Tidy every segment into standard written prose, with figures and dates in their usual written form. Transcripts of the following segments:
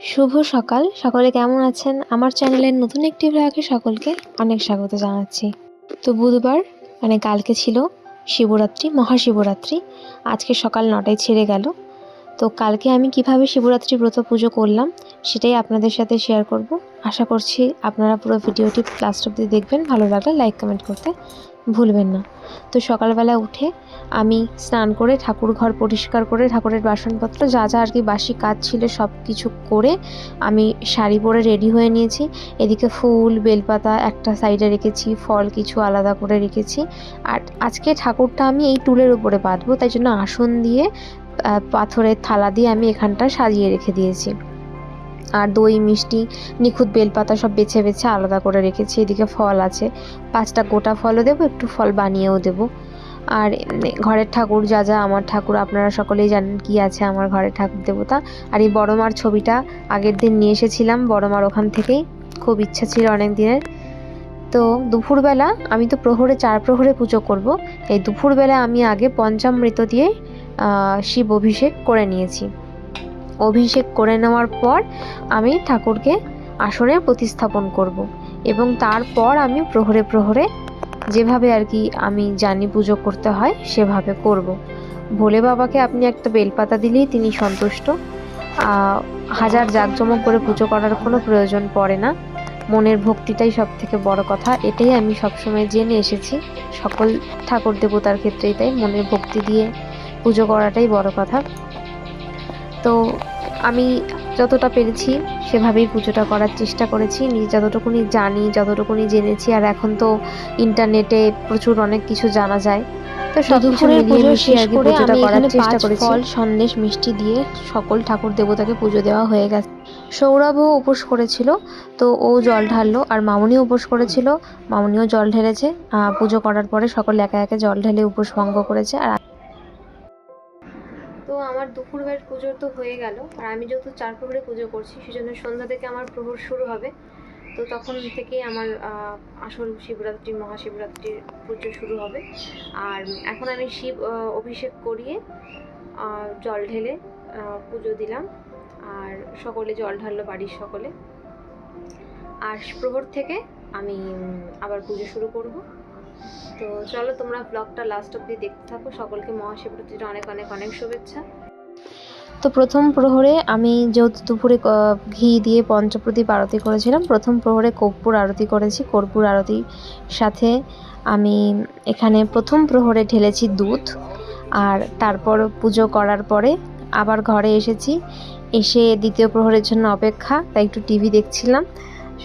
শুভ সকাল। সকলে কেমন আছেন? আমার চ্যানেলের নতুন একটি ব্লগে সকলকে অনেক স্বাগত জানাচ্ছি। তো বুধবার মানে কালকে ছিল শিবরাত্রি, মহাশিবরাত্রি। আজকে সকাল ৯টায় ছেড়ে গেল। তো কালকে আমি কিভাবে শিবরাত্রি ব্রত পুজো করলাম সেটাই আপনাদের সাথে শেয়ার করব। আশা করছি আপনারা পুরো ভিডিওটি লাস্ট অবধি দেখবেন। ভালো লাগলে লাইক কমেন্ট করতে ভুলবেন না। তো সকালবেলা উঠে আমি স্নান করে ঠাকুর ঘর পরিষ্কার করে ঠাকুরের বাসনপত্র যা যা আর কি বাসি কাজ ছিল সব কিছু করে আমি শাড়ি পরে রেডি হয়ে নিয়েছি। এদিকে ফুল বেলপাতা একটা সাইডে রেখেছি, ফল কিছু আলাদা করে রেখেছি। আর আজকে ঠাকুরটা আমি এই টুলের উপরে বাঁধবো, তাই জন্য আসন দিয়ে পাথরের থালা দিয়ে আমি এখানটা সাজিয়ে রেখে দিয়েছি। আর দই মিষ্টি নিখুঁত বেলপাতা সব বেছে বেছে আলাদা করে রেখেছি। এদিকে ফল আছে, 5টা গোটা ফলও দেবো, একটু ফল বানিয়েও দেবো। আর ঘরের ঠাকুর যা যা আমার ঠাকুর আপনারা সকলেই জানেন কি আছে আমার ঘরের ঠাকুর দেবতা। আর এই বড় মার ছবিটা আগের দিন নিয়ে এসেছিলাম বড় মার ওখান থেকেই, খুব ইচ্ছা ছিল অনেক দিনের। তো দুপুরবেলা আমি তো প্রহরে 4 প্রহরে পুজো করব। এই দুপুরবেলা আমি আগে পঞ্চামৃত দিয়ে শিব অভিষেক করে নিয়েছি। অভিষেক করে নেওয়ার পর আমি ঠাকুরকে আসনে প্রতিস্থাপন করব এবং তারপর আমি প্রহরে প্রহরে যেভাবে আর কি আমি জানি পুজো করতে হয় সেভাবে করব। ভোলে বাবাকে আপনি একটা বেলপাতা দিলেই তিনি সন্তুষ্ট। হাজার জাঁকজমক করে পুজো করার কোনো প্রয়োজন পড়ে না, মনের ভক্তিটাই সব থেকে বড় কথা। এটাই আমি সবসময় জেনে এসেছি, সকল ঠাকুর দেবতার ক্ষেত্রেই তাই, মনের ভক্তি দিয়ে পুজো করাটাই বড় কথা। তো আমি যতটা পেরেছি সেভাবেই পুজোটা করার চেষ্টা করেছি, যতটুকুনি জানি যতটুকুনি জেনেছি। আর এখন তো ইন্টারনেটে প্রচুর অনেক কিছু জানা যায়, তো দুপুরের পুজো শেষ করে আমি এখানে 5 ফল সন্দেশ মিষ্টি দিয়ে সকল ঠাকুর দেবতাকে পুজো দেওয়া হয়ে গেছে। সৌরভও উপোস করেছিল, তো ও জল ঢাললো। আর মামুনিও উপোস করেছিল, মামুনিও জল ঢেলেছে। পুজো করার পরে সকলে একে একে জল ঢেলে উপোস ভঙ্গ করেছে। আর তো আমার দুপুরবেলার পুজো তো হয়ে গেল। আর আমি যেহেতু 4 প্রহরে পুজো করছি সেজন্য সন্ধ্যা থেকে আমার প্রহর শুরু হবে। তো তখন থেকেই আমার আসল শিবরাত্রি মহাশিবরাত্রির পুজো শুরু হবে। আর এখন আমি শিব অভিষেক করিয়ে জল ঢেলে পুজো দিলাম। আর সকলে জল ঢাললো, বাড়ির সকলে। আর প্রহর থেকে আমি আবার পুজো শুরু করব। তো চলো তোমরা ব্লগটা লাস্ট অবধি দেখতে থাকো। সকলকে মহাশিবরাত্রির অনেক অনেক অনেক শুভেচ্ছা। তো প্রথম প্রহরে আমি যেহেতু দুপুরে ঘি দিয়ে পঞ্চপ্রদীপ আরতি করেছিলাম, প্রথম প্রহরে কর্পূর আরতি করেছি। কর্পূর আরতির সাথে আমি এখানে প্রথম প্রহরে ঢেলেছি দুধ। আর তারপর পুজো করার পরে আবার ঘরে এসেছি, এসে দ্বিতীয় প্রহরের জন্য অপেক্ষা, তাই একটু টিভি দেখছিলাম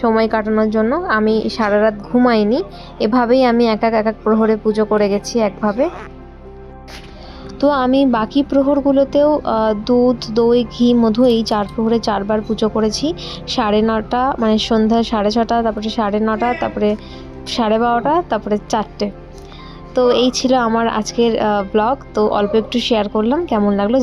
সময় কাটানোর জন্য। আমি সারা রাত ঘুমাইনি, এভাবেই আমি এক এক প্রহরে পুজো করে গেছি একভাবে। তো আমি বাকি প্রহরগুলোতেও দুধ দই ঘি মধু এই 4 প্রহরে 4 বার পুজো করেছি। 9:30 মানে সন্ধ্যা 6:30, তারপরে 9:30, তারপরে 12:30, তারপরে 4টে। তো এই ছিল আমার আজকের ব্লগ। তো অল্প একটু শেয়ার করলাম, কেমন লাগলো